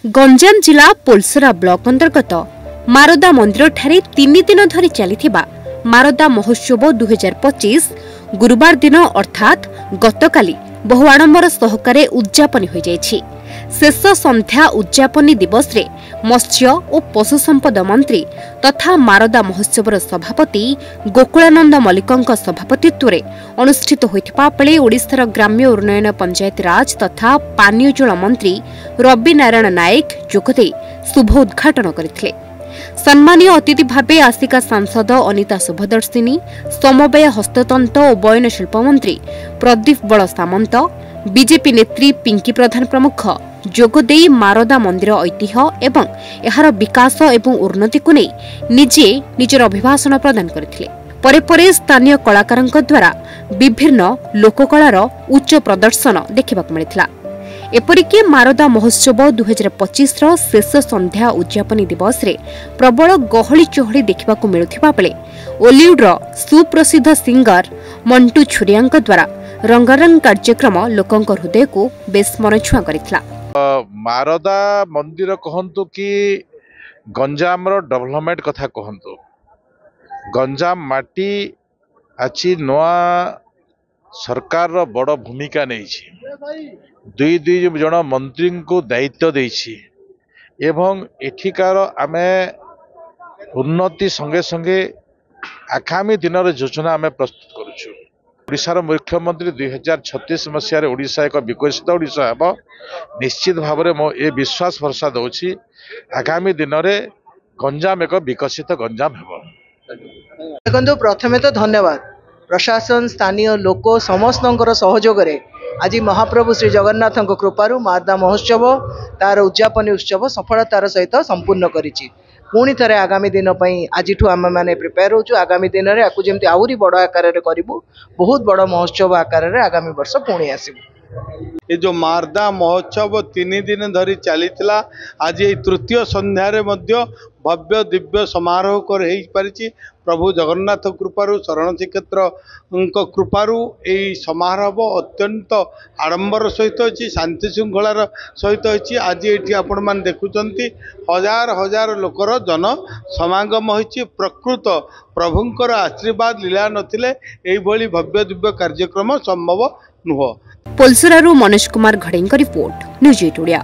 गंजाम जिला पोलसरा ब्लॉक अंतर्गत मारदा मंदिर ठारे 3 दिन धरी चलिथिबा मारदा महोत्सव 2025 गुरुवार दिन अर्थात गतकाली बहु आडंबर सहकारे उद्यापन हो जायछि। शेष संध्या उद्यापनी दिवस रे मत्स्य और पशु संपद मंत्री तथा मारदा महोत्सवर सभापति गोकुलानंद मल्लिकंक सभापतित्व रे अनुष्ठित होइथिबा बेले ओडिशार ग्राम्य उन्नयन पंचायत राज तथा पानीय जल मंत्री रवि नारायण नायक जोगदे शुभ उद्घाटन करथिले। सम्मानीय अतिथि भावे आसिका सांसद अनिता शुभदर्शिनी, समवाय हस्ततंत्र और बयन शिल्प मंत्री प्रदीप बल सामंत, बीजेपी नेत्री पिंकी प्रधान प्रमुख जोगदे मारदा मंदिर ऐतिह्य एवं एहार विकास एवं उन्नति को नहीं निजे निजर अभिभाषण प्रदान करथिले। परे परे स्थानीय कलाकारंक द्वारा विभिन्न लोककलार उच्च प्रदर्शन देखिबाक मिलिथिला। एपरिके मारदा महोत्सव 2025 शेष संध्या उद्यापनी दिवस रे प्रबल गहली चहली देखिबाकू मिलुथिबा बेले ओलीवुडर सुप्रसिद्ध सिंगर मंटू छुरियांक द्वारा रंगारंग कार्यक्रम लोकंक हृदय को बेस मनछुआ करिथिला। मारदा मंदिर कहंतु कि गंजाम रो डेवलपमेंट कथा कहंतु, गंजाम माटी आछि नवा सरकार रो बड़ भूमिका नहीं छी। दुई दुई जन मंत्री को दायित्व देछि एवं एठिकार आमे उन्नति संगे संगे आगामी दिन योजना आमे प्रस्तुत करूछु। ओडिशार मुख्यमंत्री 2036 मसीह ओडिशा एक विकसित ओडिशा हेब निश्चित भाव में मो ए विश्वास भरसा दउछि। आगामी दिन में गंजाम एक विकसित गंजाम हेब। देखो प्रथमे तो धन्यवाद प्रशासन स्थानीय लोक समस्त सहयोग आज महाप्रभु श्री जगन्नाथ कृपारू मारदा महोत्सव तार उद्यापन उत्सव सफलतार सहित संपूर्ण करिछि। पुणी थे आगामी दिन आज आम मैंने प्रिपेयर हो आगामी दिन में आपको जमी आहरी बड़ आकार करूँ, बहुत बड़ महोत्सव आकार में आगामी वर्ष पुणी आसबू। ये जो मारदा महोत्सव 3 दिन धरी चली आज ये तृतीय संध्यारे मध्य भव्य दिव्य समारोह कर पारिछि। प्रभु जगन्नाथ कृपारू शरण श्रीक्षेत्र कृपारू यही समारोह अत्यंत आडंबर सहित अच्छी शांति श्रृंखलार सहित अच्छी। आज ये आपण मैंने देखुंत हजार हजार लोकर जन समागम होइछि। प्रकृत प्रभुंकर आशीर्वाद लीला नथिले एभली भव्य दिव्य कार्यक्रम संभव नुह। पोलसरारू मनोज कुमार घड़ेंक रिपोर्ट, न्यूज 8 ओडिया।